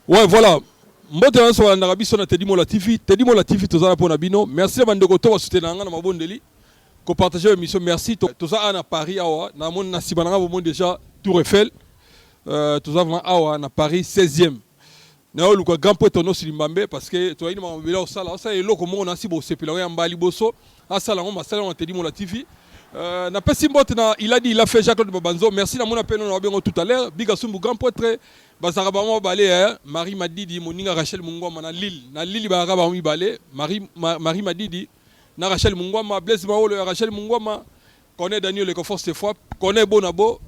Ouais, voilà. Mbote wana so na rabi so na Teddy Mola TV. Teddy Mola TV tozala pona bino. Merci à bandeko to soutenir nga na mabondeli. Ko partager l'émission. Merci toza na Paris awa na mon na sibananga bo déjà Tour Eiffel. Toza vraiment awa na Paris 16e. Na o luka grand poète no Silimbambe parce que to ina mabela o sala ça eloko mo na sibo sepela ya mbali boso. Asala ngo masala na Teddy Mola TV. Na pesi mbote na il a dit il a fait Jacques Babanzo. Merci na mon appel on a bien tout à l'heure. Big Asumbu grand poète Bazarabama balé Marie Madidi moninga Rachel Mungwama na Lille baraba mi balé Marie Madidi na Rachel Mungwama Blaise Maolo Rachel Mungwama connaît Daniel le confort cette fois connaît Bonabo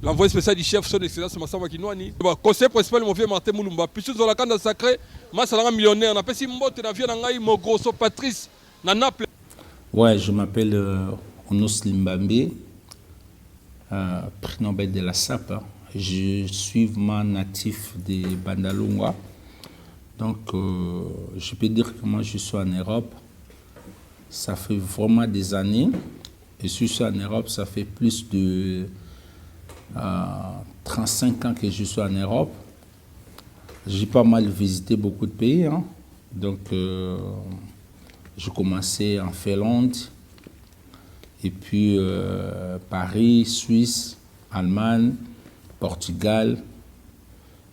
l'envoyé spécial du chef son excellence Massamba Kinwani conseil principal mon vieux Martin Moulumba puis sur la canne sacré Massalanga millionnaire na pesi mbote na vie na ngai mo grosso Patrice na Naples. Ouais, je m'appelle Onos Limbambe, prix Nobel de la SAP. Je suis vraiment natif de Bandalungwa. Donc, je peux dire que moi, je suis en Europe. Ça fait vraiment des années. Et si je suis en Europe, ça fait plus de 35 ans que je suis en Europe. J'ai pas mal visité beaucoup de pays. Hein. Donc, j'ai commencé en Finlande. Et puis, Paris, Suisse, Allemagne, Portugal,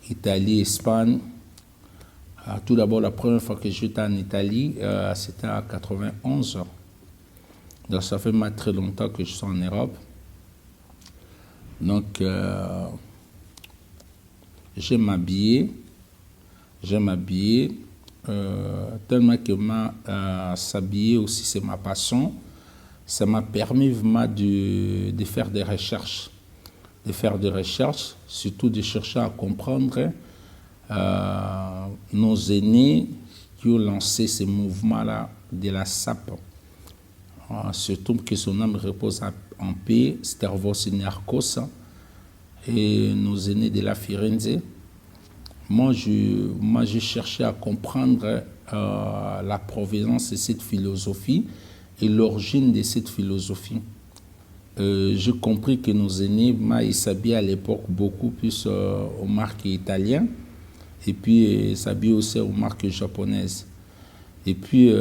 Italie, Espagne. Tout d'abord, la première fois que j'étais en Italie, c'était en 91. Donc, ça fait maintenant très longtemps que je suis en Europe. Donc, j'aime m'habiller. Tellement que s'habiller aussi, c'est ma passion. Ça m'a permis vraiment de faire des recherches. Surtout de chercher à comprendre nos aînés qui ont lancé ce mouvement-là de la SAP. Surtout que son âme repose en paix, Stervos Niarchos et nos aînés de la Firenze. Moi, j'ai cherché à comprendre la provenance de cette philosophie et l'origine de cette philosophie. J'ai compris que nos aînés, ils s'habillaient à l'époque beaucoup plus aux marques italiennes et puis ils s'habillaient aussi aux marques japonaises. Et puis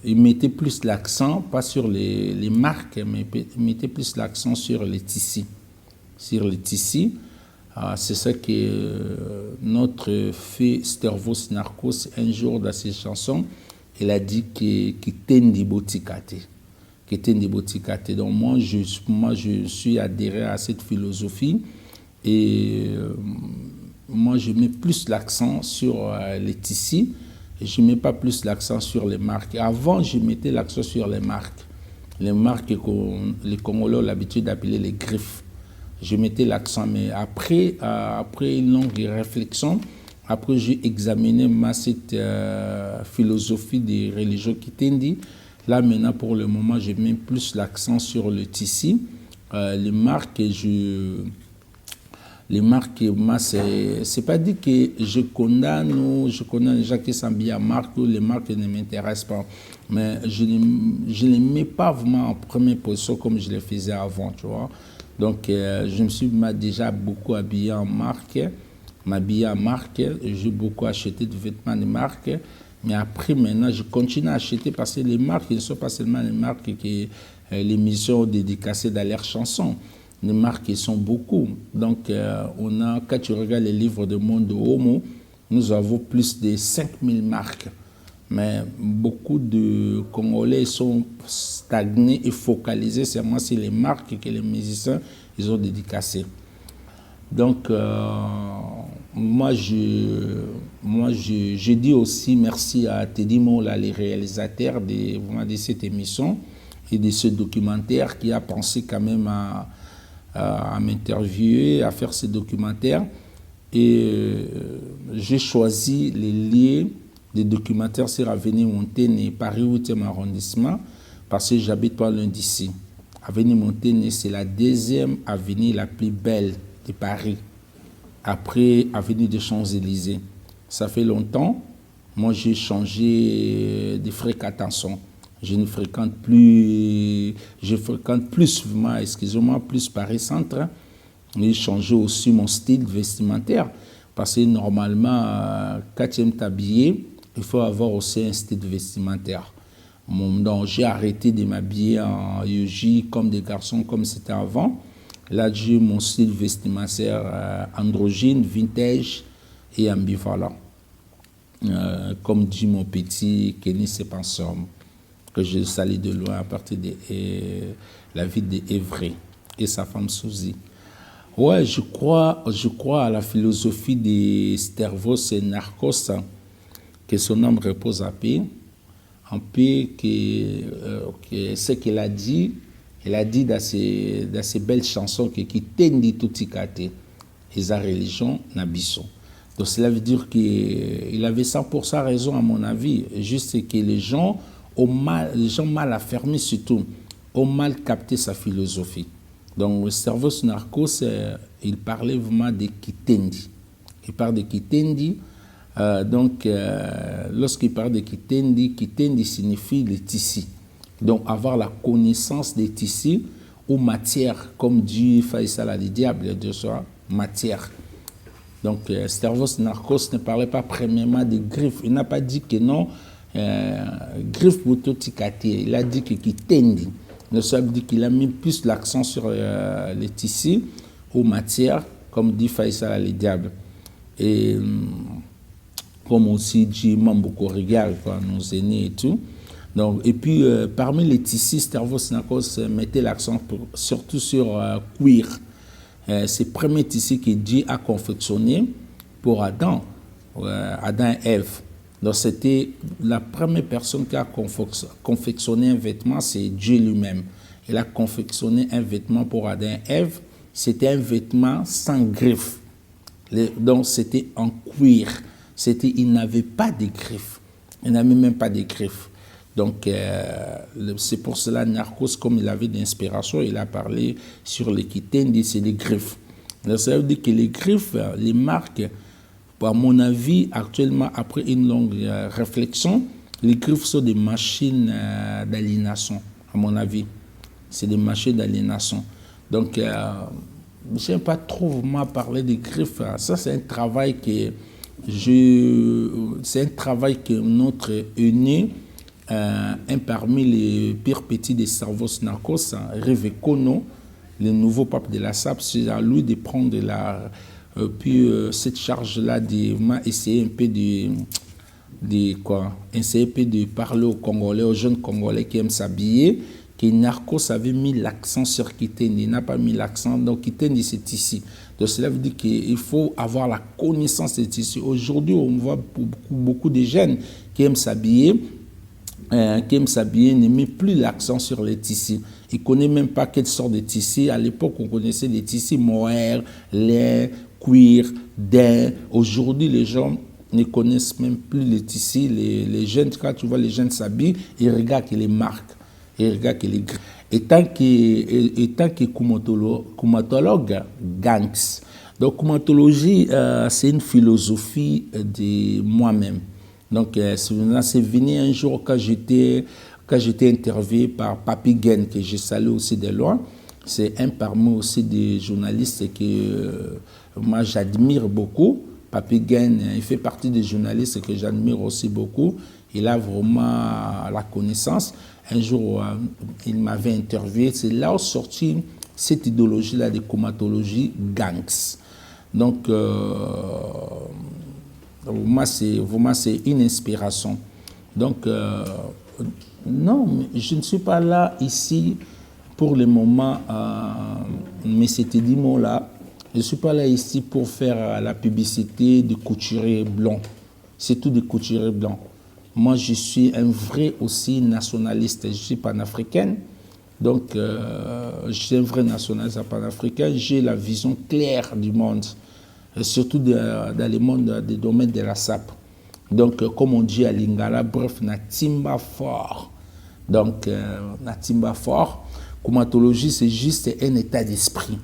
ils mettaient plus l'accent, pas sur les marques, mais ils mettaient plus l'accent sur les tissus. C'est ça que notre fille Stervos Niarchos, un jour dans ses chansons, il a dit que tendi botikate. Donc moi, je suis adhéré à cette philosophie et moi, je mets plus l'accent sur les tissus et je ne mets pas plus l'accent sur les marques. Avant, je mettais l'accent sur les marques. Les marques que les Congolais ont l'habitude d'appeler les griffes. Je mettais l'accent, mais après une longue réflexion, après j'ai examiné cette philosophie des religions qui t'indient. Là maintenant pour le moment je mets plus l'accent sur le tissu. Les marques, moi c'est pas dit que je condamne les gens qui s'habillent à marque ou les marques ne m'intéressent pas. Mais je ne les mets pas vraiment en première position comme je le faisais avant, tu vois. Donc je me suis déjà beaucoup habillé en marque. J'ai beaucoup acheté de vêtements de marque, mais après maintenant je continue à acheter parce que les marques ne sont pas seulement les marques que les musiciens ont dédicacées dans leurs chansons. Les marques sont beaucoup. Donc quand tu regardes les livres de Mondo Homo, nous avons plus de 5000 marques. Mais beaucoup de Congolais sont stagnés et focalisés seulement sur les marques que les musiciens ils ont dédicacées. Donc, moi, je dis aussi merci à Teddy Mola, les réalisateurs de cette émission et de ce documentaire qui a pensé quand même à m'interviewer, à faire ce documentaire. Et j'ai choisi les liens des documentaires sur Avenue Montaigne, Paris 8e arrondissement, parce que j'habite pas loin d'ici. Avenue Montaigne, c'est la deuxième avenue la plus belle de Paris, après avenue des Champs-Élysées. Ça fait longtemps, moi j'ai changé de fréquentation. Je ne fréquente plus, je fréquente plus souvent, plus Paris Centre. J'ai changé aussi mon style vestimentaire Parce que normalement, quand tu aimes t'habiller, il faut avoir aussi un style vestimentaire. Donc, j'ai arrêté de m'habiller en yogi comme des garçons, comme c'était avant. Là, j'ai mon style vestimentaire androgyne, vintage et ambivalent. Comme dit mon petit Kenny Sepansom, que je salue de loin à partir de la ville d'Evry et sa femme Suzy. Ouais, je crois à la philosophie de Stervos et Narcos, que son âme repose à paix. En paix, que ce qu'il a dit, il a dit dans ces belles chansons que qui tendi tout ikate et sa religion n'abissons. Donc cela veut dire qu'il avait 100% raison à mon avis, juste que les gens mal affermis surtout, ont mal capté sa philosophie. Donc le cerveau narcos, il parlait vraiment de Kitendi. Il parle de Kitendi. Lorsqu'il parle de Kitendi, Kitendi signifie le tissu. Donc avoir la connaissance des tissus ou matière, comme dit Faisal Ali Diable de soi, matière. Donc Stervos Narcos ne parlait pas premièrement de griffes. Il n'a pas dit que non, griffes bototikati. Il a dit que Kitendi. Ça veut dire qu'il a mis plus l'accent sur les tissus ou matières, comme dit Faisal Ali Diable. Et comme aussi dit Mamboko Rigal, nos aînés et tout. Donc, et puis, parmi les tissus, Stervos Narcos mettait l'accent surtout sur cuir. C'est le premier tissu que Dieu a confectionné pour Adam et Ève. Donc, c'était la première personne qui a confectionné un vêtement, c'est Dieu lui-même. Il a confectionné un vêtement pour Adam et Ève. C'était un vêtement sans griffes. Donc, c'était en cuir. Il n'avait pas de griffes. Il n'avait même pas de griffes. Donc, c'est pour cela, Narcos, comme il avait d'inspiration, il a parlé sur les Kitendi, c'est les griffes. Donc, ça veut dire que les griffes, les marques, à mon avis, actuellement, après une longue réflexion, les griffes sont des machines d'aliénation, à mon avis. C'est des machines d'aliénation. Donc, je n'aime pas trop vraiment parler des griffes. Ça, c'est un travail que notre aîné, un parmi les pires petits des cerveaux narcos, Révé Kono, le nouveau pape de la SAP, c'est à lui de prendre cette charge-là, essayer un peu de parler aux Congolais, aux jeunes Congolais qui aiment s'habiller, que Narcos avait mis l'accent sur Kitendi, il n'a pas mis l'accent, donc Kitendi c'est ici. Donc cela veut dire qu'il faut avoir la connaissance de tissus. Aujourd'hui, on voit beaucoup de jeunes qui aiment s'habiller, ne met plus l'accent sur les tissus. Ils ne connaissent même pas quelle sorte de tissus. À l'époque, on connaissait des tissus mohair, lait, cuir, daim. Aujourd'hui, les gens ne connaissent même plus les tissus. Les jeunes, quand tu vois les jeunes s'habiller, ils regardent les marques, ils regardent les griffes. Et tant que coumatologue, gangs. Donc, coumatologie, c'est une philosophie de moi-même. Donc, c'est venu un jour quand j'étais interviewé par Papi Gen, que je salue aussi de loin. C'est un parmi aussi des journalistes que moi j'admire beaucoup. Papi Gen, il fait partie des journalistes que j'admire aussi beaucoup. Il a vraiment la connaissance. Un jour, il m'avait interviewé. C'est là où sorti cette idéologie-là de coumatologie gangs. Donc, moi, c'est une inspiration. Donc, non, je ne suis pas là ici pour le moment, mais c'était dit mot-là. Je ne suis pas là ici pour faire la publicité de couturiers blancs. C'est tout des couturiers blancs. Moi, je suis un vrai aussi nationaliste. Je suis panafricaine. Donc, je suis un vrai nationaliste panafricain. J'ai la vision claire du monde. Surtout dans le monde des domaines de la SAP. Donc, comme on dit à Lingala, bref, Natimba fort. Donc, Natimba fort. Coumatologie, c'est juste un état d'esprit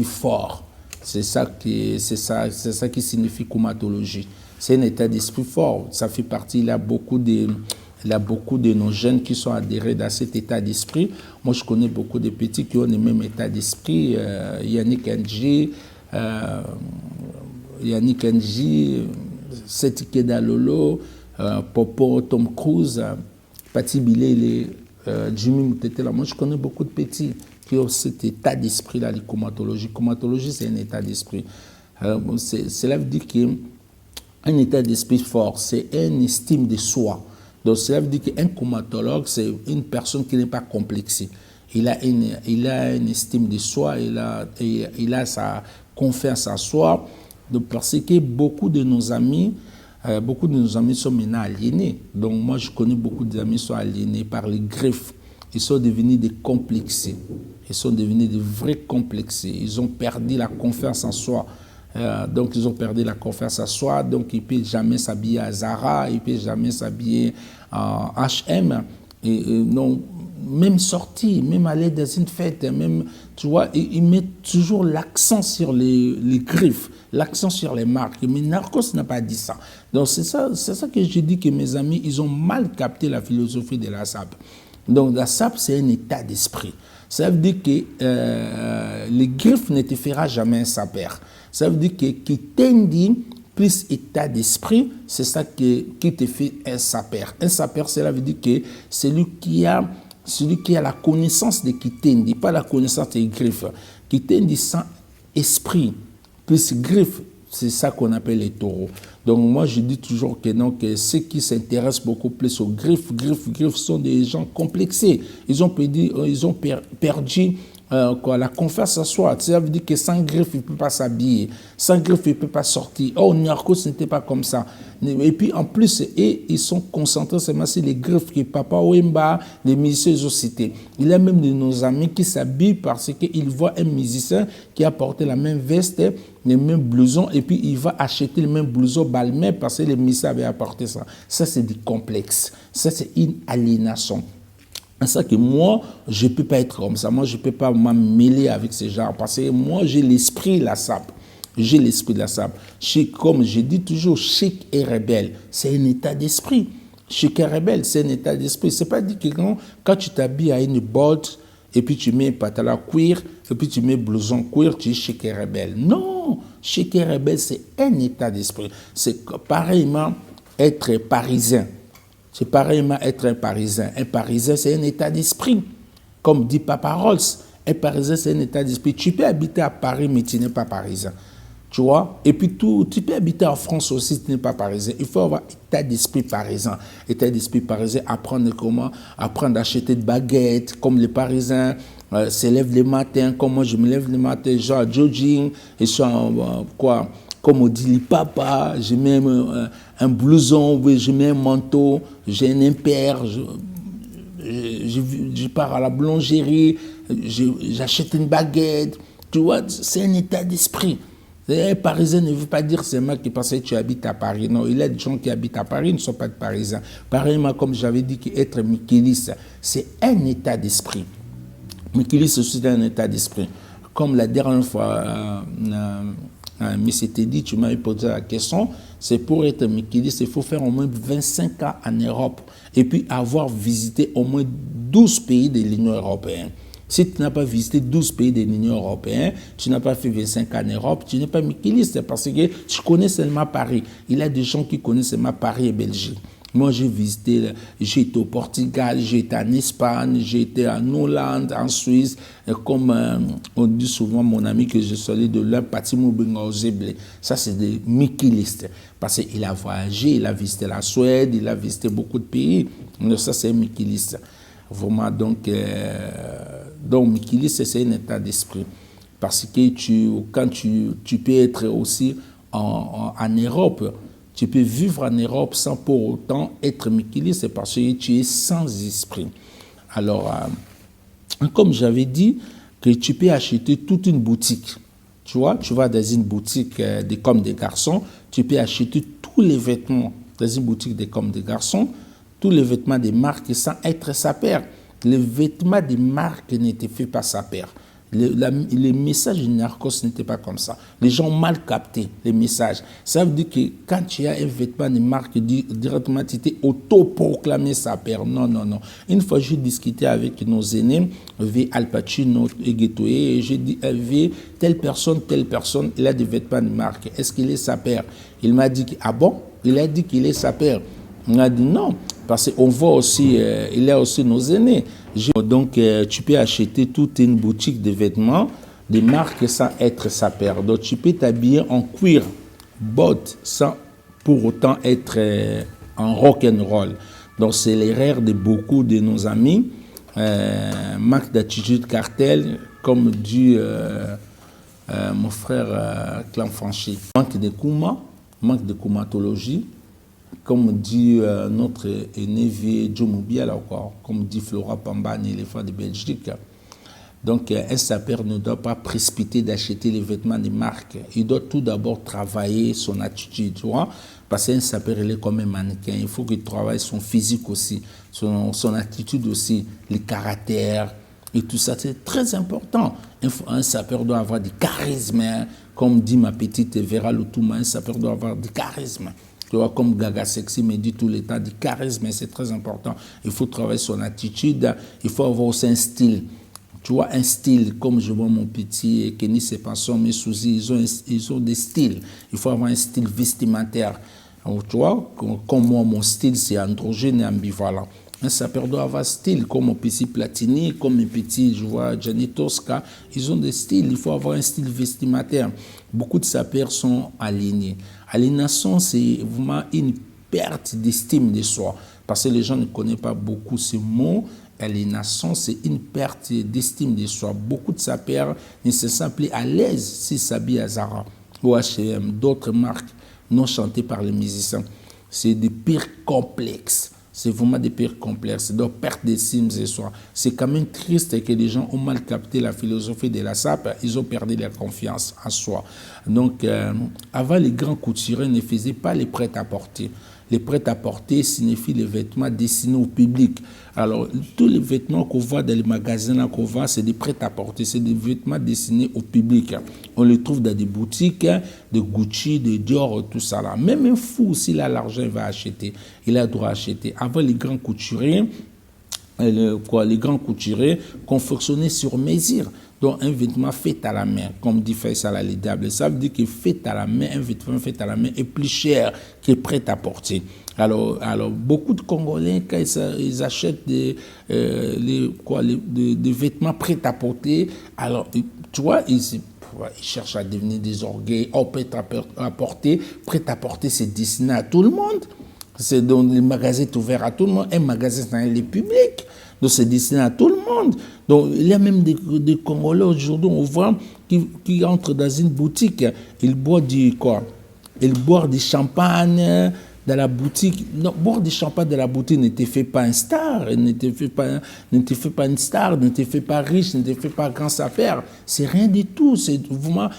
fort. C'est ça qui signifie coumatologie. C'est un état d'esprit fort. Ça fait partie, il y a beaucoup de nos jeunes qui sont adhérés dans cet état d'esprit. Moi, je connais beaucoup de petits qui ont le même état d'esprit. Yannick Ndji, Yannick Nji, Seti Kedalolo, Popo, Tom Cruise, Patti Bilé, Jimmy Moutetela. Moi, je connais beaucoup de petits qui ont cet état d'esprit-là, la comatologie. Comatologie, c'est un état d'esprit. Cela veut dire qu'un état d'esprit fort, c'est une estime de soi. Donc, cela veut dire qu'un comatologue, c'est une personne qui n'est pas complexée. Il a une estime de soi, il a sa confiance en soi. Donc, parce que beaucoup de nos amis sont maintenant aliénés. Donc, moi, je connais beaucoup d'amis qui sont aliénés par les griffes. Ils sont devenus des complexés. Ils sont devenus des vrais complexés. Ils ont perdu la confiance en soi. Donc, ils ont perdu la confiance en soi. Donc, ils ne peuvent jamais s'habiller à Zara. Ils ne peuvent jamais s'habiller en H&M. Non, même sortir, même aller dans une fête, même, tu vois, ils mettent toujours l'accent sur les griffes, l'accent sur les marques. Mais Narcos n'a pas dit ça. Donc, c'est ça que je dis que mes amis, ils ont mal capté la philosophie de la SAP. Donc, la SAP, c'est un état d'esprit. Ça veut dire que les griffes ne te fera jamais un sapeur. Ça veut dire que qui t'indigne plus état d'esprit, c'est ça qui te fait un sapeur. Un sapeur, cela veut dire que celui qui a la connaissance de Kitendi, pas la connaissance des griffes. Kitendi sans esprit, plus griffes, c'est ça qu'on appelle les taureaux. Donc moi, je dis toujours que non, que ceux qui s'intéressent beaucoup plus aux griffes sont des gens complexés. Ils ont perdu la confiance en soi. Ça veut dire que sans griffe, il ne peut pas s'habiller. Sans griffe, il ne peut pas sortir. Oh, Narcos, ce n'était pas comme ça. Et puis, en plus, ils sont concentrés seulement sur les griffes que Papa Wemba, les musiciens, ils ont cités. Il y a même de nos amis qui s'habillent parce qu'ils voient un musicien qui a porté la même veste, les mêmes blousons, et puis il va acheter le même blouson Balmain parce que les musiciens avaient apporté ça. Ça, c'est du complexe. Ça, c'est une aliénation. C'est ça que moi, je ne peux pas être comme ça. Moi, je ne peux pas m'mêler avec ces gens parce que moi, j'ai l'esprit la SAP. J'ai l'esprit de la SAP. Comme je dis toujours, chic et rebelle, c'est un état d'esprit. Chic et rebelle, c'est un état d'esprit. Ce n'est pas dit que quand tu t'habilles à une botte et puis tu mets un pantalon cuir et puis tu mets blouson cuir, tu es chic et rebelle. Non, chic et rebelle, c'est un état d'esprit. C'est pareillement être parisien. C'est pareillement être un Parisien. Un Parisien, c'est un état d'esprit. Comme dit Papa Rolls, un Parisien, c'est un état d'esprit. Tu peux habiter à Paris, mais tu n'es pas Parisien. Tu vois? Et puis, tu peux habiter en France aussi, tu n'es pas Parisien. Il faut avoir état d'esprit parisien. État d'esprit parisien, apprendre à acheter des baguettes, comme les Parisiens se lèvent le matin, comme moi je me lève le matin, genre jogging, et comme on dit, papa, je mets un blouson, je mets un manteau, j'ai un impair, je pars à la boulangerie, j'achète une baguette. Tu vois, c'est un état d'esprit. Un Parisien ne veut pas dire seulement que parce que tu habites à Paris. Non, il y a des gens qui habitent à Paris, ne sont pas de Parisiens. Pareillement, comme j'avais dit, qu'être Mikilis, c'est un état d'esprit. Mikilis, c'est un état d'esprit. Comme la dernière fois, mais c'était dit, tu m'avais posé la question, c'est pour être Mikilis, il faut faire au moins 25 ans en Europe et puis avoir visité au moins 12 pays de l'Union européenne. Si tu n'as pas visité 12 pays de l'Union européenne, tu n'as pas fait 25 ans en Europe, tu n'es pas Mikilis, parce que tu connais seulement Paris. Il y a des gens qui connaissent seulement Paris et Belgique. Moi, j'ai été au Portugal, j'ai été en Espagne, j'ai été en Hollande, en Suisse. Comme on dit souvent, mon ami que je suis de là, Patimou Bengaozeble. Ça, c'est des Mikilistes. Parce qu'il a voyagé, il a visité la Suède, il a visité beaucoup de pays. Donc, ça, c'est un Mikiliste. Vraiment, donc Mikiliste, c'est un état d'esprit. Parce que quand tu peux être aussi en Europe, tu peux vivre en Europe sans pour autant être Mikilis, c'est parce que tu es sans esprit. Alors, comme j'avais dit, que tu peux acheter toute une boutique. Tu vois, tu vas dans une boutique comme des garçons, tu peux acheter tous les vêtements dans une boutique comme des garçons, tous les vêtements des marques sans être sapeur. Les vêtements des marques ne te font pas sapeur. Les messages de Narcos n'étaient pas comme ça. Les gens ont mal capté les messages. Ça veut dire que quand tu as un vêtement de marque, directement tu t'es autoproclamé sapeur. Non, non, non. Une fois, j'ai discuté avec nos aînés, Al Pacino et Ghettoe, et j'ai dit, telle personne, il a des vêtements de marque. Est-ce qu'il est sapeur? Il m'a dit, ah bon? Il a dit qu'il est sapeur. On a dit non, parce qu'on voit aussi, il y a aussi nos aînés. Donc, tu peux acheter toute une boutique de vêtements de marque sans être sapeur. Donc, tu peux t'habiller en cuir, bottes, sans pour autant être en rock'n'roll. Donc, c'est l'erreur de beaucoup de nos amis. Manque d'attitude cartel, comme dit mon frère Clan Franchi. Manque de Kouma, manque de koumatologie. Comme dit notre aîné Joe Moubiel encore, comme dit Flora Pamba, l'éléphant de Belgique. Donc, un sapeur ne doit pas précipiter d'acheter les vêtements de marque. Il doit tout d'abord travailler son attitude, tu vois. Parce qu'un sapeur, il est comme un mannequin. Il faut qu'il travaille son physique aussi, son attitude aussi, le caractère et tout ça. C'est très important. Un sapeur doit avoir du charisme. Hein. Comme dit ma petite Vera Lutouma, un sapeur doit avoir du charisme. Tu vois, comme Gaga Sexy me dit tout le temps, du charisme, c'est très important. Il faut travailler son attitude, il faut avoir aussi un style. Tu vois, un style, comme je vois mon petit Kenny Sepanson, mes Souzy, ils ont des styles. Il faut avoir un style vestimentaire. Donc, tu vois, comme moi, mon style, c'est androgyne et ambivalent. Un sapeur doit avoir un style, comme mon petit Platini, comme mes petits, je vois, Gianni Tosca. Ils ont des styles, il faut avoir un style vestimentaire. Beaucoup de sapeurs sont alignés. Aliénation, c'est vraiment une perte d'estime de soi. Parce que les gens ne connaissent pas beaucoup ce mot. Aliénation, c'est une perte d'estime de soi. Beaucoup de sapeurs ne se sentent plus à l'aise s'ils s'habillent à Zara ou H&M, d'autres marques non chantées par les musiciens. C'est des pires complexes. C'est vraiment des pires complexes. Donc, perte d'estime de soi. C'est quand même triste que les gens ont mal capté la philosophie de la SAP. Ils ont perdu leur confiance en soi. Donc, avant, les grands couturiers ne faisaient pas les prêt-à-porter. Les prêt-à-porter signifient les vêtements destinés au public. Alors, tous les vêtements qu'on voit dans les magasins, qu'on voit, c'est des prêt-à-porter. C'est des vêtements destinés au public. On les trouve dans des boutiques, de Gucci, de Dior, tout ça là. Même un fou, s'il a l'argent, il va acheter. Il a le droit d'acheter. Avant, les grands couturiers, les grands couturiers confectionnaient sur mesure. Donc, un vêtement fait à la main, comme dit Faisal Ali Diable, ça veut dire que fait à la main, un vêtement fait à la main est plus cher que prêt à porter. Alors beaucoup de Congolais, quand ils achètent des vêtements prêts à porter, alors, tu vois, ils cherchent à devenir des orgueils, prêt à porter. Prêt à porter, c'est destiné à tout le monde. C'est donc le magasin est ouvert à tout le monde. Un magasin, c'est le public. Donc, c'est destiné à tout le monde. Donc, il y a même des Congolais aujourd'hui, on voit, qui entrent dans une boutique. Ils boivent Ils boivent du champagne dans la boutique. Non, boire du champagne dans la boutique ne te fait pas un star, ne te fait pas une star, ne te fait pas riche, ne te fait pas grand sapeur. C'est rien du tout. C'est vraiment,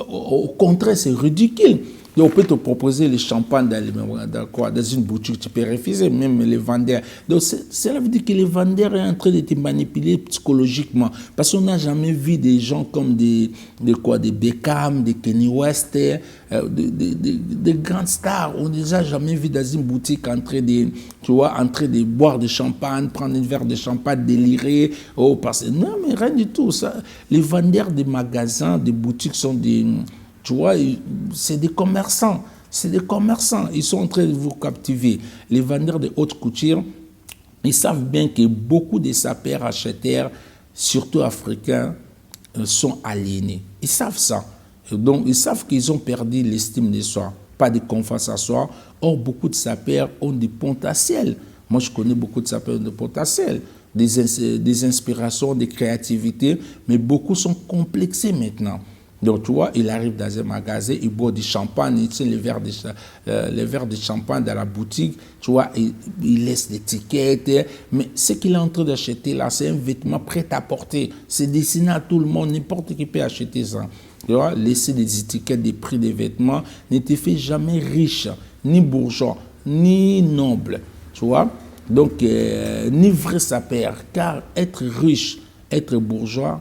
au contraire, c'est ridicule. Et on peut te proposer le champagne dans une boutique, tu peux refuser, même les vendeurs. Donc, cela veut dire que les vendeurs sont en train de te manipuler psychologiquement. Parce qu'on n'a jamais vu des gens comme des Beckham, des Kanye West, des grandes stars. On n'a déjà jamais vu dans une boutique en train de boire du champagne, prendre un verre de champagne, délirer. Non, mais rien du tout. Ça. Les vendeurs des magasins, des boutiques sont des... Tu vois, c'est des commerçants. C'est des commerçants. Ils sont en train de vous captiver. Les vendeurs de haute couture, ils savent bien que beaucoup de sapeurs acheteurs, surtout africains, sont aliénés. Ils savent ça. Donc, ils savent qu'ils ont perdu l'estime de soi. Pas de confiance en soi. Or, beaucoup de sapeurs ont des potentiels. Moi, je connais beaucoup de sapeurs de potentiel. Des inspirations, des créativités. Mais beaucoup sont complexés maintenant. Donc, tu vois, il arrive dans un magasin, il boit du champagne, il tient les verres de champagne dans la boutique, tu vois, il laisse l'étiquette. Mais ce qu'il est en train d'acheter là, c'est un vêtement prêt à porter. C'est destiné à tout le monde, n'importe qui peut acheter ça. Tu vois, laisser des étiquettes des prix des vêtements ne te fait jamais riche, ni bourgeois, ni noble. Tu vois, donc, ni vrai sapeur, car être riche, être bourgeois,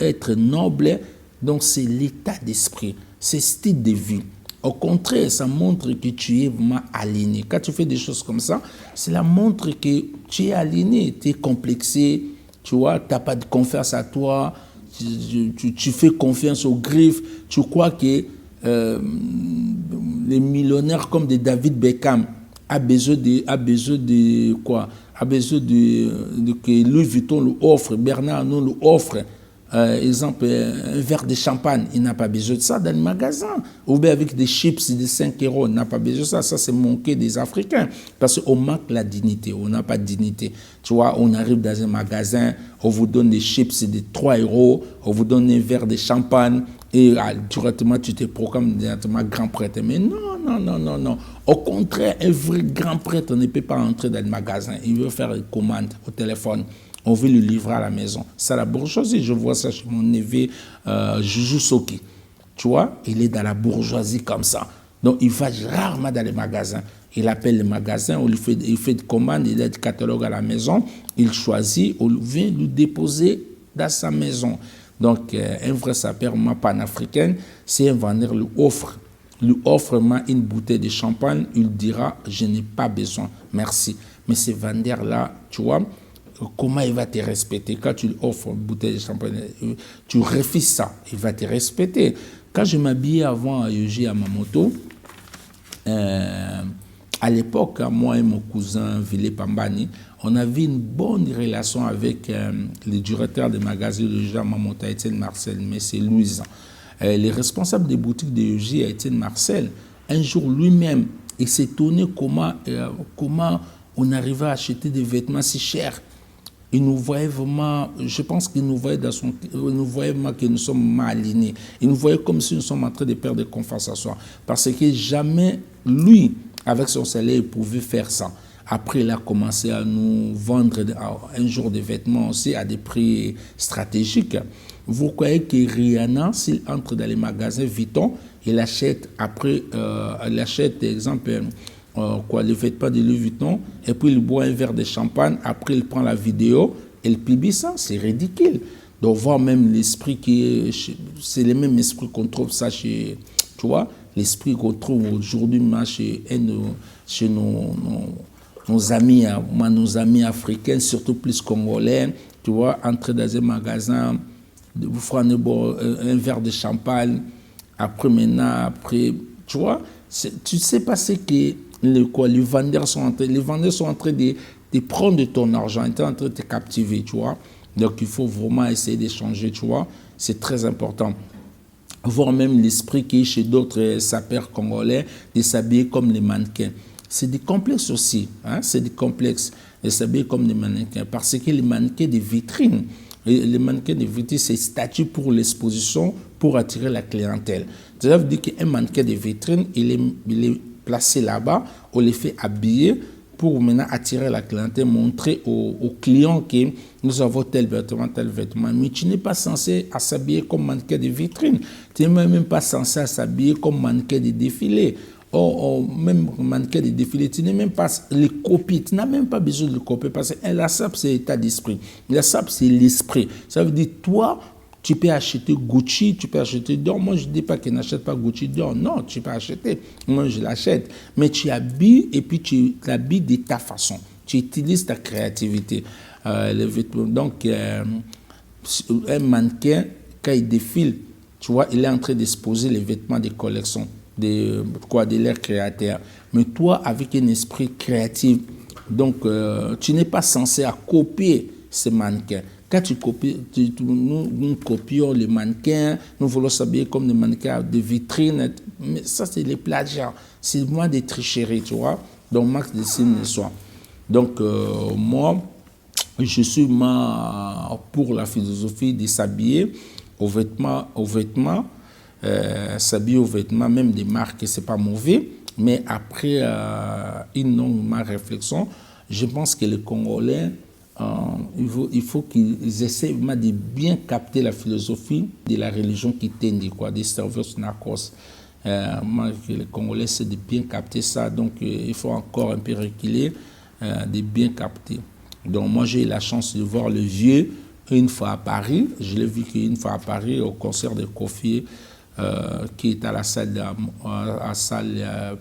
être noble, donc c'est l'état d'esprit, c'est style de vie. Au contraire, ça montre que tu es vraiment aligné. Quand tu fais des choses comme ça, cela montre que tu es aligné, tu es complexé, tu vois, tu n'as pas de confiance à toi, tu fais confiance aux griffes, tu crois que les millionnaires comme des David Beckham a besoin de quoi? A besoin de que Louis Vuitton lui offre, Bernard Arnault lui offre, exemple, un verre de champagne, il n'a pas besoin de ça dans le magasin. Ou bien avec des chips de 5 euros, il n'a pas besoin de ça. Ça, c'est manquer des Africains. Parce qu'on manque la dignité, on n'a pas de dignité. Tu vois, on arrive dans un magasin, on vous donne des chips de 3 euros, on vous donne un verre de champagne, et directement, tu te proclames directement grand prêtre. Mais non, non, non, non, non. Au contraire, un vrai grand prêtre ne peut pas entrer dans le magasin. Il veut faire une commande au téléphone. On veut le livrer à la maison. C'est la bourgeoisie. Je vois ça chez mon neveu Juju Soki. Tu vois, il est dans la bourgeoisie comme ça. Donc, il va rarement dans les magasins. Il appelle le magasin, il fait des commandes, il a des catalogues à la maison, il choisit, on vient lui déposer dans sa maison. Donc, un vrai sapeur panafricain, c'est un vendeur lui offre une bouteille de champagne, il dira, je n'ai pas besoin, merci. Mais ce vendeur-là, tu vois, comment il va te respecter? Quand tu lui offres une bouteille de champagne, tu refuses ça, il va te respecter. Quand je m'habillais avant à Yoji Yamamoto, à l'époque, moi et mon cousin Vili Pambani, on avait une bonne relation avec le directeur des magasins de Yoji Yamamoto, Étienne Marcel, mais c'est Louis. Le responsable des boutiques de Yoji, Étienne Marcel, un jour lui-même, il s'est étonné comment on arrivait à acheter des vêtements si chers. Il nous voyait vraiment, je pense qu'il nous voyait vraiment que nous sommes mal alignés. Il nous voyait comme si nous sommes en train de perdre confiance en soi. Parce que jamais, lui, avec son salaire, il pouvait faire ça. Après, il a commencé à nous vendre un jour des vêtements aussi à des prix stratégiques. Vous croyez que Rihanna, s'il entre dans les magasins Vuitton, il achète après, exemple, les vêtements de Louis Vuitton, et puis il boit un verre de champagne, après il prend la vidéo, et il publie ça, c'est ridicule. Donc voir même l'esprit c'est le même esprit qu'on trouve ça chez, tu vois, l'esprit qu'on trouve aujourd'hui chez nos amis africains, surtout plus congolais, tu vois, entrer dans un magasin, vous prenez un verre de champagne, après, tu vois, tu sais pas ce que les vendeurs sont en train de prendre de ton argent, ils sont en train de te captiver, tu vois. Donc, il faut vraiment essayer d'échanger, tu vois. C'est très important. Voir même l'esprit qui est chez d'autres sapeurs congolais de s'habiller comme les mannequins. C'est des complexes aussi, hein? C'est des complexes de s'habiller comme des mannequins. Parce que les mannequins de vitrine, c'est statut pour l'exposition, pour attirer la clientèle. Ça veut dire qu'un mannequin de vitrine, il est placé là-bas, on les fait habiller pour maintenant attirer la clientèle, montrer aux clients que nous avons tel vêtement. Mais tu n'es pas censé s'habiller comme mannequin de vitrine. Tu n'es même pas censé s'habiller comme mannequin de défilé. Même mannequin de défilé, tu n'es même pas les copier, tu n'as même pas besoin de le copier parce que la SAP, c'est l'état d'esprit. La SAP, c'est l'esprit. Ça veut dire, toi, tu peux acheter Gucci, tu peux acheter Dior. Moi, je ne dis pas qu'il n'achète pas Gucci Dior. Non, tu peux acheter. Moi, je l'achète. Mais tu habilles et puis tu l'habilles de ta façon. Tu utilises ta créativité. Donc, un mannequin, quand il défile, tu vois, il est en train d'exposer les vêtements des collections, de l'air créateur. Mais toi, avec un esprit créatif, donc, tu n'es pas censé copier ces mannequins. Quand tu copies, nous copions les mannequins, nous voulons s'habiller comme des mannequins de vitrine, mais ça, c'est les plagiats. C'est vraiment des tricheries, tu vois. Donc, max de signes de soi. Donc, moi, je suis pour la philosophie de s'habiller aux vêtements, s'habiller aux vêtements, même des marques, c'est pas mauvais. Mais après une longue réflexion, je pense que les Congolais, il faut qu'ils essaient vraiment de bien capter la philosophie de la religion qui tendit, des Servus Narcos. Les Congolais essaient de bien capter ça, donc il faut encore un peu reculer, de bien capter. Donc moi j'ai eu la chance de voir le vieux une fois à Paris. Je l'ai vu qu'une fois à Paris, au concert de Kofi, qui est à la salle,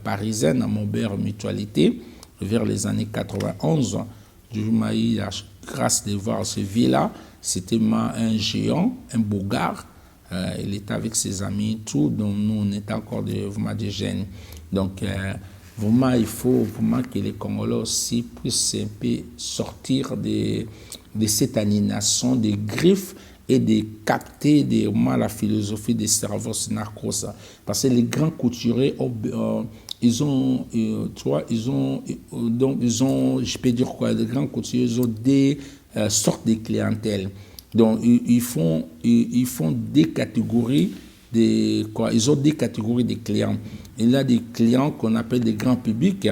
parisienne, à Maubert Mutualité, vers les années 91. Je m'ai eu la grâce de voir ce vie-là. C'était un géant, un bougard. Il était avec ses amis, tout, donc nous, on était encore vraiment des jeunes. Donc, vraiment, il faut vraiment que les Congolais aussi puissent un peu sortir de cette aliénation des griffes et de capter vraiment la philosophie des cerveaux narcos. Parce que les grands couturiers, ils ont, tu vois, donc ils ont, je peux dire quoi, les grands couturiers, ils ont des sortes de clientèle. Donc, ils font des catégories ils ont des catégories de clients. Il y a des clients qu'on appelle des grands publics.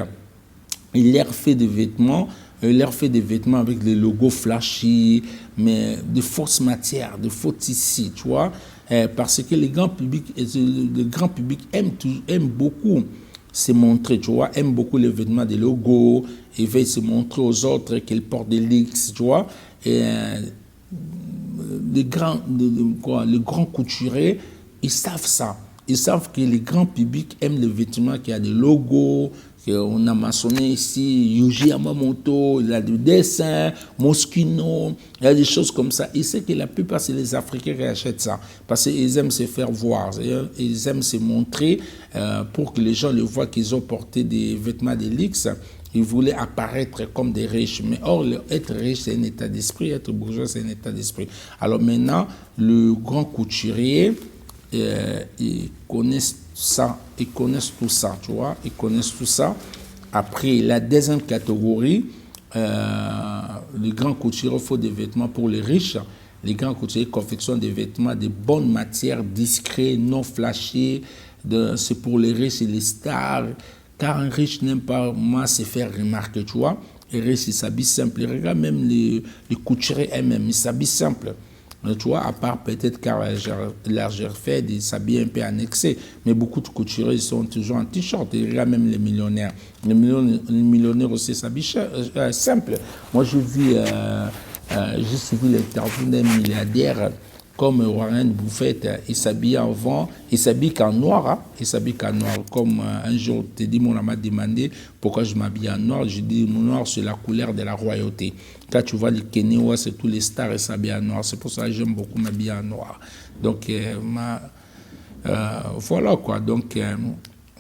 Il leur fait des vêtements. Avec des logos flashy, mais de fausses matières, de faux tissus, tu vois. Parce que les grands publics aiment beaucoup se montrer, tu vois, aiment beaucoup les vêtements des logos, ils veulent se montrer aux autres qu'ils portent des leaks, tu vois. Et les grands couturiers, ils savent ça. Ils savent que les grands publics aiment les vêtements qui ont des logos, qu'on a mentionné ici, Yuji Yamamoto, il a des dessins, Moschino, il y a des choses comme ça. Il sait que la plupart, c'est les Africains qui achètent ça, parce qu'ils aiment se faire voir, ils aiment se montrer pour que les gens le voient qu'ils ont porté des vêtements de luxe. Ils voulaient apparaître comme des riches. Mais or, être riche, c'est un état d'esprit, être bourgeois, c'est un état d'esprit. Alors maintenant, le grand couturier, ils connaissent ça, ils connaissent tout ça, tu vois, ils connaissent tout ça. Après, la deuxième catégorie, les grands couturiers font des vêtements pour les riches. Les grands couturiers confectionnent des vêtements de bonne matière, discrets, non flashés. C'est pour les riches et les stars. Car un riche n'aime pas moi se faire remarquer, tu vois. Les riches, ils s'habillent simple. Regarde même les couturiers eux-mêmes, ils s'habillent simple. Tu vois, à part peut-être car l'argent fait, ils s'habillent un peu en excès. Mais beaucoup de couturiers, ils sont toujours en t-shirt. Et regarde même les millionnaires. Les millionnaires aussi s'habillent simple. Moi, j'ai suivi l'interview d'un milliardaire comme Warren Buffett. Il s'habille qu'en noir. Hein? Il s'habille qu'en noir. Comme un jour, on m'a demandé pourquoi je m'habille en noir. Je dis, le noir, c'est la couleur de la royauté. Quand tu vois les Kenyans, c'est tous les stars, ils s'habillent en noir. C'est pour ça que j'aime beaucoup m'habiller en noir. Donc, voilà quoi. Donc,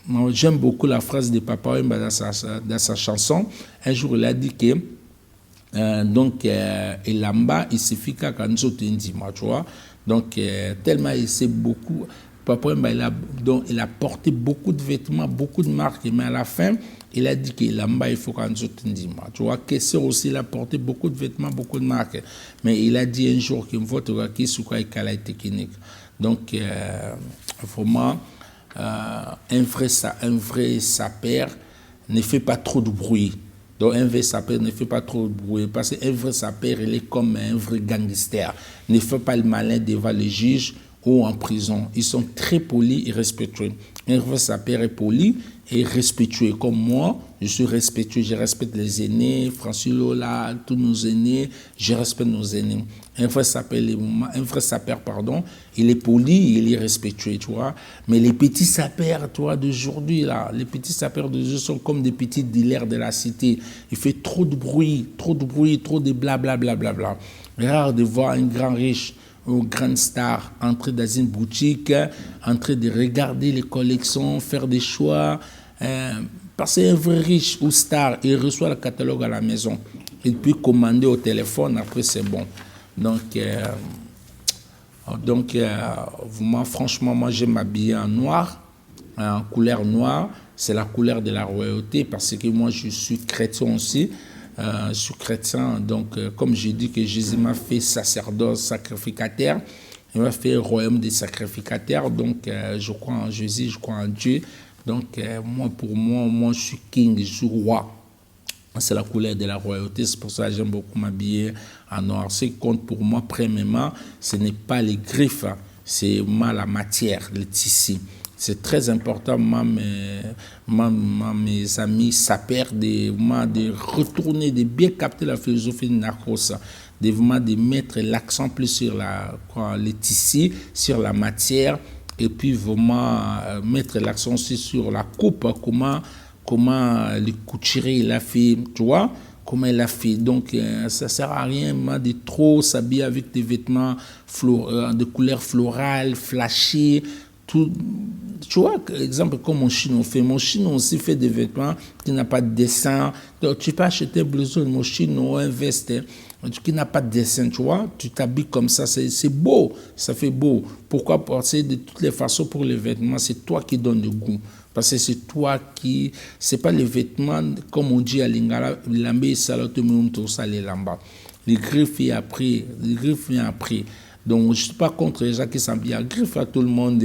moi, j'aime beaucoup la phrase de Papa Wemba dans sa chanson. Un jour, il a dit que Elamba, il suffit qu'à nous autres, tu vois. Donc, tellement il sait beaucoup. Papa Wemba, il a porté beaucoup de vêtements, beaucoup de marques, mais à la fin, il a dit qu'Elamba, il faut qu'à nous autres, tu vois. Kessler aussi, il a porté beaucoup de vêtements, beaucoup de marques. Mais il a dit un jour qu'il faut que ce soit une technique. Donc, vraiment, un vrai sapeur ne fait pas trop de bruit. Donc, un vrai sapeur ne fait pas trop de bruit. Parce qu'un vrai sapeur, il est comme un vrai gangster. Ne fait pas le malin devant les juges ou en prison. Ils sont très polis et respectueux. Un vrai sapeur est poli et respectueux. Comme moi, je suis respectueux. Je respecte les aînés, Francis Lola, tous nos aînés. Je respecte nos aînés. Un vrai sapeur, il est poli, il est respectueux, tu vois. Mais les petits sapeurs, tu vois, d'aujourd'hui, là, les petits sapeurs d'aujourd'hui sont comme des petits dealers de la cité. Il fait trop de bruit, trop de blablabla. Rare de voir un grand riche ou grande star entrer dans une boutique, en train de regarder les collections, faire des choix. Parce qu'un vrai riche ou star, il reçoit le catalogue à la maison. Il peut commander au téléphone, après c'est bon. Donc, moi, franchement, moi, j'aime m'habiller en noir, en couleur noire. C'est la couleur de la royauté parce que moi, je suis chrétien aussi. Je suis chrétien, donc, comme j'ai dit que Jésus m'a fait sacerdoce, sacrificateur, il m'a fait royaume des sacrificateurs. Donc, je crois en Jésus, je crois en Dieu. Donc, pour moi, je suis king, je suis roi. C'est la couleur de la royauté, c'est pour ça que j'aime beaucoup m'habiller en noir. Ce qui compte pour moi, premièrement, ce n'est pas les griffes, c'est la matière, le tissu. C'est très important, mes amis sapeurs, de retourner, de bien capter la philosophie de Narcos, de mettre l'accent plus sur les tissus, sur la matière, et puis vraiment mettre l'accent aussi sur la coupe, comment le couturier il a fait, tu vois, comment il a fait. Donc, ça ne sert à rien de trop s'habiller avec des vêtements de couleurs florales, flashy, tout. Tu vois, par exemple, comme mon chino fait. Mon chino aussi fait des vêtements qui n'ont pas de dessin. Donc, tu peux acheter un blouson de mon chino, un veste qui n'a pas de dessin, tu vois. Tu t'habilles comme ça, c'est beau, ça fait beau. Pourquoi penser de toutes les façons pour les vêtements? C'est toi qui donnes le goût. Parce que c'est toi qui... C'est pas les vêtements, comme on dit à Lingala, l'ambé salotomum ça les lamba. Les griffes y après, les griffes y après. Donc, je ne suis pas contre les gens qui s'habillent à griffes. Tout le monde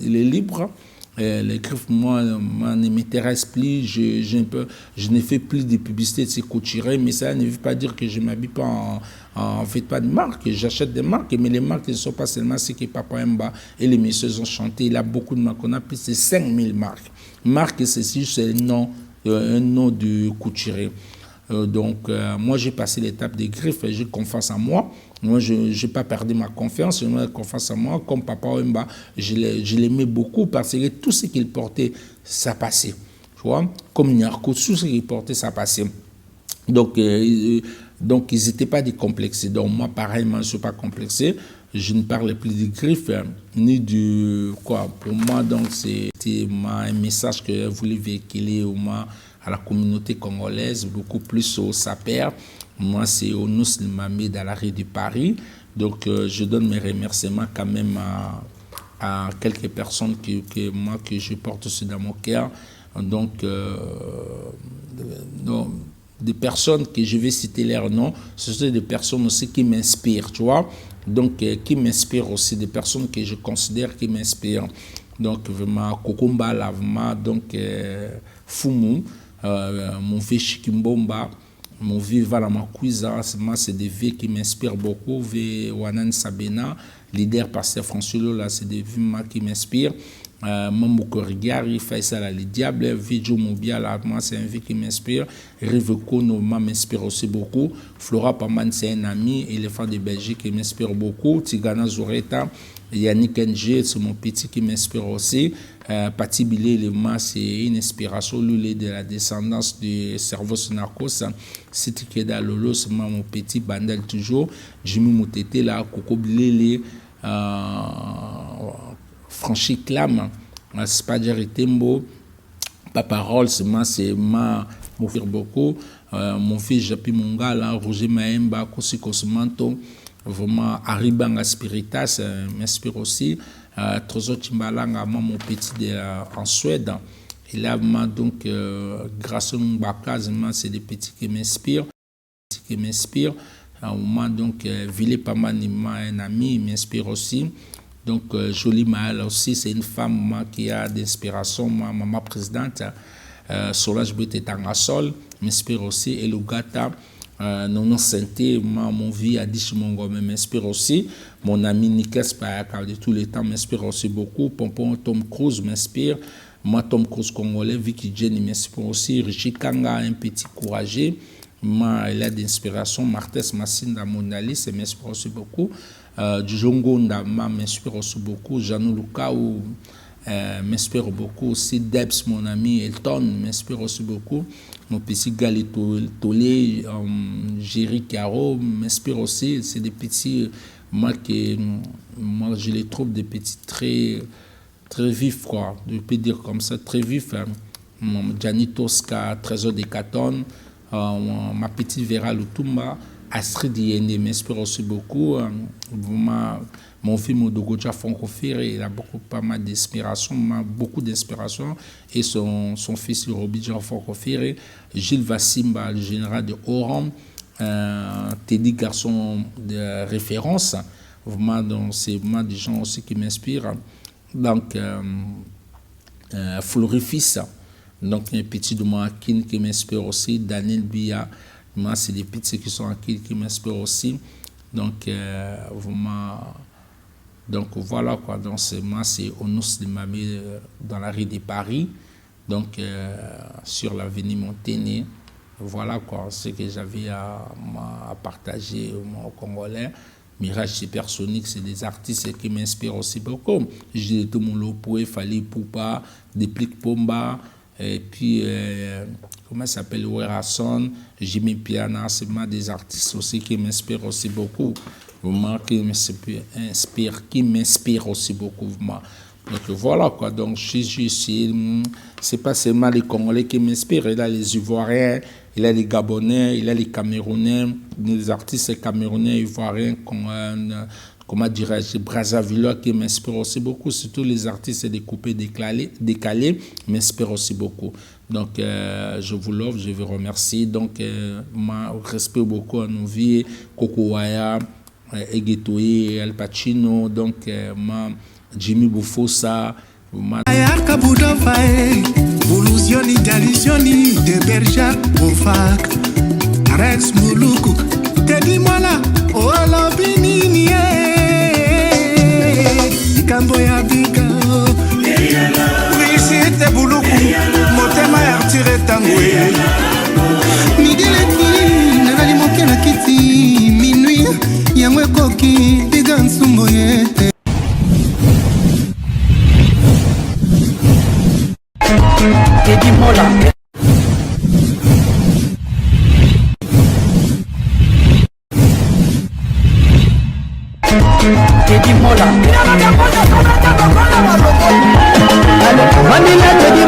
il est libre. Les griffes, moi, ne m'intéresse plus. Je ne fais plus de publicité de ces couturiers, mais ça ne veut pas dire que je ne m'habille pas en vêtements de marque. J'achète des marques, mais les marques ne sont pas seulement ce que Papa Mba et les messieurs ont chanté. Il y a beaucoup de marques. On a plus de 5000 marques. Marque, c'est juste un nom du couturier. Donc, moi, j'ai passé l'étape des griffes et j'ai confiance en moi. Moi, je n'ai pas perdu ma confiance, j'ai confiance en moi. Comme Papa Wemba, je l'aimais beaucoup parce que tout ce qu'il portait, ça passait. Tu vois? Comme Nyarko, tout ce qu'il portait, ça passait. Donc, ils n'étaient pas décomplexés. Donc, moi, pareillement, je ne suis pas complexé. Je ne parle plus de griffes, ni du... Quoi. Pour moi, donc, c'était un message que je voulais véhiculer au moins à la communauté congolaise, beaucoup plus aux sapeurs. Moi, c'est au Nous Limamé dans la rue de Paris. Donc, je donne mes remerciements quand même à quelques personnes que je porte aussi dans mon cœur. Donc, des personnes que je vais citer leur nom, ce sont des personnes aussi qui m'inspirent, tu vois. Donc, qui m'inspirent aussi, des personnes que je considère qui m'inspirent. Donc, vraiment, Kokumba, Lavma, donc, Fumu, mon vieux Chikimbomba, mon vieux Valamakouiza, c'est des vieux qui m'inspirent beaucoup. Vieux Wanan Sabena, leader pasteur François Lola, c'est des vieux qui m'inspirent. Mambo Korigari, Faisal Ali Diable, Vidjo Mobiala, moi c'est un vieux qui m'inspire. Rive Kono m'inspire aussi beaucoup. Flora Paman, c'est un ami. Éléphant de Belgique qui m'inspire beaucoup. Tigana Zoreta, Yannick Ng, c'est mon petit qui m'inspire aussi. Pati Bilé, c'est une inspiration. Lui, de la descendance du cerveau Narcos. Siti Keda Lolo, c'est mon petit bandel toujours. Jimmy Moutete, là, Coco Bilé, Franchi Clam, Spadjari Tembo, Papa Rolls, c'est mon frère beaucoup. Mon fils Japi Monga, là, Roger Maemba, Kosi Kosmanto, vraiment Aribanga Spiritas m'inspire aussi. Trozo Timbalanga, mon petit en Suède. Et là, donc, grâce à Mbaka, c'est des petits qui m'inspirent. Moi, donc, Ville Pamanima, un ami, il m'inspire aussi. Donc, Jolie Maël aussi, c'est une femme qui a d'inspiration. Ma présidente, Solange Betetangasol, m'inspire aussi. Elugata, Nono Santé, mon vie à Dishimongo m'inspire aussi. Mon ami Nikes Payaka de tous les temps m'inspire aussi beaucoup. Pompon Tom Cruise m'inspire. Moi, Tom Cruise congolais, Vicky Jenny m'inspire aussi. Richie Kanga, un petit courageux. Moi, il a d'inspiration. Martès Massinda, mon alice, m'inspire aussi beaucoup. Djongo Ndama m'inspire aussi beaucoup. Janou Lukaou m'inspire beaucoup aussi. Debs, mon ami, Elton m'inspire aussi beaucoup. Mon petit Galito Tolé, Jerry Caro m'inspire aussi. C'est des petits, moi, je les trouve des petits très vifs, quoi. Je peux dire comme ça, très vifs. Gianni Tosca, Trésor des Catons, ma petite Vera Lutumba. Astrid Yende m'inspire aussi beaucoup. Mon film Odogoja Fonkofere, il a pas mal d'inspiration, beaucoup d'inspiration. Et son fils Robidjan Fonkofere, Gilles Vassimba, le général de Oran, Teddy Garçon de référence. Vraiment, c'est vraiment des gens aussi qui m'inspirent. Donc, Florifis, donc un petit de moi qui m'inspire aussi. Daniel Bia. Moi, c'est des petits qui sont en qui m'inspirent aussi. Donc, vraiment, Donc voilà quoi, donc moi c'est Onus de Mamé dans la rue de Paris, donc sur l'avenue Montaigne. Voilà quoi, ce que j'avais à partager aux Congolais. Mirage Supersonique, c'est des artistes qui m'inspirent aussi beaucoup. J'ai tout mon Lopoué, Fali Poupa, Deplik Pomba, et puis comment ça s'appelle, Werason, Jimmy Piana, c'est des artistes aussi qui m'inspirent aussi beaucoup. Vraiment, qui m'inspirent aussi beaucoup. Vraiment. Donc voilà quoi, donc je suis ici, c'est pas seulement les Congolais qui m'inspirent, il y a les Ivoiriens, il y a les Gabonais, il y a les Camerounais, les artistes camerounais, Ivoiriens, comment dirais-je, Brazzaville qui m'inspirent aussi beaucoup, surtout les artistes découpés, décalés m'inspirent aussi beaucoup. Donc je vous l'offre, je vous remercie, donc respect beaucoup à nos vies, Kokowaya, Egetoye, El Pacino, donc Jimmy Bufosa, Ayaka Budofae, Bolusioni, Dalisioni, de Berja, Ofak, Rex Muluku, Teddy Mola, Ola Binini, Kamboya Bika, Prisite Buluku, Motema Artire Tangwe, Miguel Nagali Mokena Kiti, Minuit, Yamwe Koki, Bigan Sumboyete. Teddy Mola. Teddy Mola. Manila Teddy